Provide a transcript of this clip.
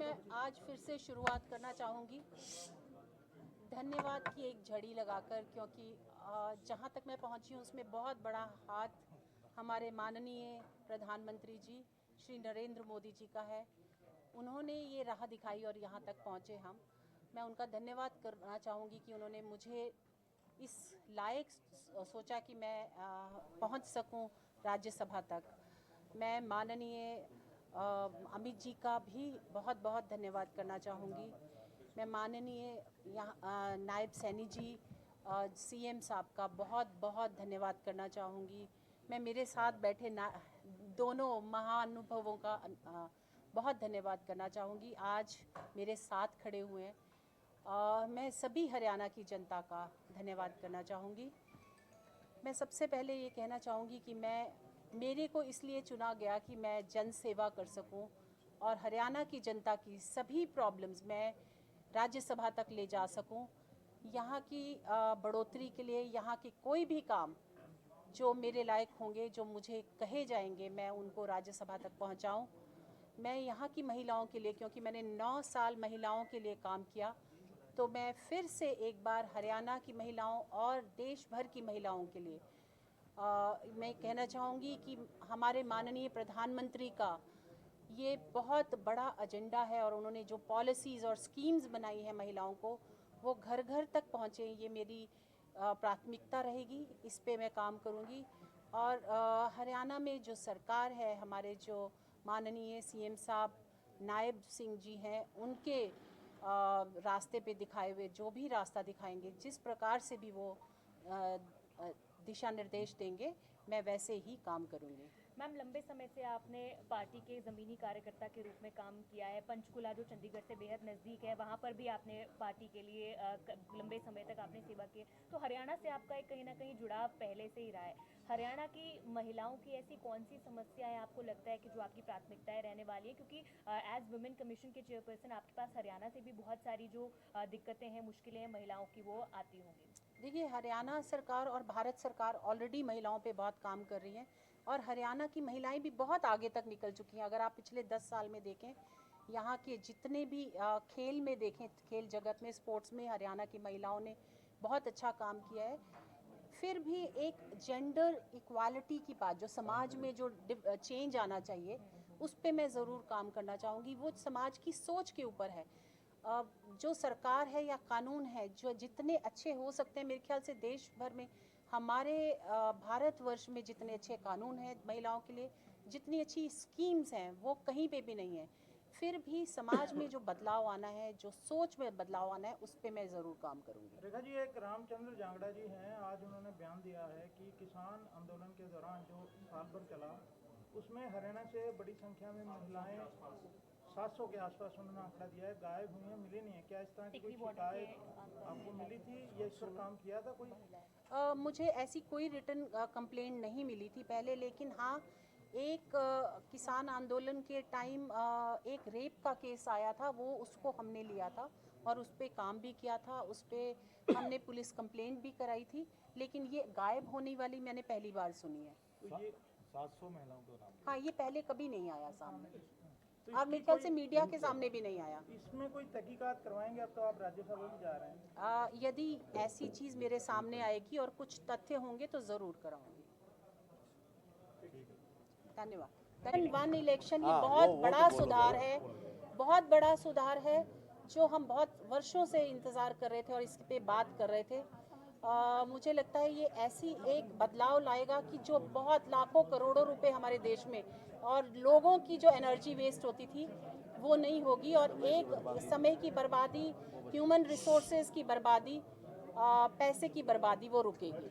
मैं आज फिर से शुरुआत करना चाहूँगी धन्यवाद की एक झड़ी लगाकर, क्योंकि जहाँ तक मैं पहुँची हूँ उसमें बहुत बड़ा हाथ हमारे माननीय प्रधानमंत्री जी श्री नरेंद्र मोदी जी का है। उन्होंने ये राह दिखाई और यहाँ तक पहुँचे हम। मैं उनका धन्यवाद करना चाहूँगी कि उन्होंने मुझे इस लायक सोचा कि मैं पहुँच सकूँ राज्यसभा तक। मैं माननीय अमित जी का भी बहुत बहुत धन्यवाद करना चाहूँगी। मैं माननीय यहाँ नायब सैनी जी सीएम साहब का बहुत बहुत धन्यवाद करना चाहूँगी। मैं मेरे साथ बैठे दोनों महानुभवों का बहुत धन्यवाद करना चाहूँगी। आज मेरे साथ खड़े हुए हैं। मैं सभी हरियाणा की जनता का धन्यवाद करना चाहूँगी। मैं सबसे पहले ये कहना चाहूँगी कि मेरे को इसलिए चुना गया कि मैं जन सेवा कर सकूं और हरियाणा की जनता की सभी प्रॉब्लम्स मैं राज्यसभा तक ले जा सकूं। यहाँ की बढ़ोतरी के लिए यहाँ के कोई भी काम जो मेरे लायक होंगे, जो मुझे कहे जाएंगे, मैं उनको राज्यसभा तक पहुँचाऊँ। मैं यहाँ की महिलाओं के लिए, क्योंकि मैंने 9 साल महिलाओं के लिए काम किया, तो मैं फिर से एक बार हरियाणा की महिलाओं और देश भर की महिलाओं के लिए मैं कहना चाहूँगी कि हमारे माननीय प्रधानमंत्री का ये बहुत बड़ा एजेंडा है और उन्होंने जो पॉलिसीज़ और स्कीम्स बनाई हैं महिलाओं को, वो घर घर तक पहुँचे। ये मेरी प्राथमिकता रहेगी, इस पे मैं काम करूँगी। और हरियाणा में जो सरकार है, हमारे जो माननीय सीएम साहब नायब सिंह जी हैं, उनके रास्ते पे दिखाए हुए जो भी रास्ता दिखाएंगे, जिस प्रकार से भी वो दिशा निर्देश देंगे, मैं वैसे ही काम करूँगी। मैम, लंबे समय से आपने पार्टी के ज़मीनी कार्यकर्ता के रूप में काम किया है। पंचकुला जो चंडीगढ़ से बेहद नज़दीक है, वहाँ पर भी आपने पार्टी के लिए लंबे समय तक आपने सेवा की है। तो हरियाणा से आपका एक कहीं ना कहीं जुड़ाव पहले से ही रहा है। हरियाणा की महिलाओं की ऐसी कौन सी समस्याएं आपको लगता है कि जो आपकी प्राथमिकताएं रहने वाली है, क्योंकि एज वुमेन कमीशन के चेयरपर्सन आपके पास हरियाणा से भी बहुत सारी जो दिक्कतें हैं, मुश्किलें हैं महिलाओं की, वो आती होंगी। देखिए, हरियाणा सरकार और भारत सरकार ऑलरेडी महिलाओं पे बहुत काम कर रही हैं और हरियाणा की महिलाएं भी बहुत आगे तक निकल चुकी हैं। अगर आप पिछले 10 साल में देखें, यहाँ के जितने भी खेल में देखें, खेल जगत में, स्पोर्ट्स में हरियाणा की महिलाओं ने बहुत अच्छा काम किया है। फिर भी एक जेंडर इक्वालिटी की बात, जो समाज में जो चेंज आना चाहिए, उस पर मैं ज़रूर काम करना चाहूँगी। वो समाज की सोच के ऊपर है। जो सरकार है या कानून है, जो जितने अच्छे हो सकते हैं, मेरे ख्याल से देश भर में हमारे भारतवर्ष में जितने अच्छे कानून हैं महिलाओं के लिए, जितनी अच्छी स्कीम्स हैं, वो कहीं पे भी नहीं है। फिर भी समाज में जो बदलाव आना है, जो सोच में बदलाव आना है, उस पर मैं ज़रूर काम करूँगी। रेखा जी, एक रामचंद्र जांगड़ा जी हैं, आज उन्होंने बयान दिया है कि किसान आंदोलन के दौरान जो साल भर चला, उसमें हरियाणा से बड़ी संख्या में महिलाएं 700 के आसपास उन्होंने आंकड़ा दिया है, गायब हुई हैं, मिली नहीं है। क्या इस तरह की कोई शिकायत आपको मिली थी? ये इस पर काम किया था कोई? मुझे ऐसी कोई रिटन कंप्लेंट नहीं मिली थी पहले, लेकिन हाँ, एक किसान आंदोलन के टाइम एक रेप का केस आया था, वो उसको हमने लिया था और उस पर काम भी किया था। उस पर हमने पुलिस कंप्लेंट भी कराई थी, लेकिन ये गायब होने वाली मैंने पहली बार सुनी है। तो ये 700 महिलाओं को नाम, हाँ, ये पहले कभी नहीं आया सामने तो और मेरे ख्याल से मीडिया के सामने भी नहीं आया। इसमें कोई तहकीकात करवाएंगे? अब तो आप राज्यसभा भी जा रहे हैं। यदि ऐसी चीज़ मेरे सामने आएगी और कुछ तथ्य होंगे तो ज़रूर कराऊंगी। धन्यवाद। वन इलेक्शन ये बहुत बड़ा सुधार है, बहुत बड़ा सुधार है, जो हम बहुत वर्षों से इंतज़ार कर रहे थे और इस पे बात कर रहे थे। मुझे लगता है ये ऐसी एक बदलाव लाएगा कि जो बहुत लाखों करोड़ों रुपए हमारे देश में और लोगों की जो एनर्जी वेस्ट होती थी, वो नहीं होगी और एक समय की बर्बादी, ह्यूमन रिसोर्सेज की बर्बादी, पैसे की बर्बादी, वो रुकेगी।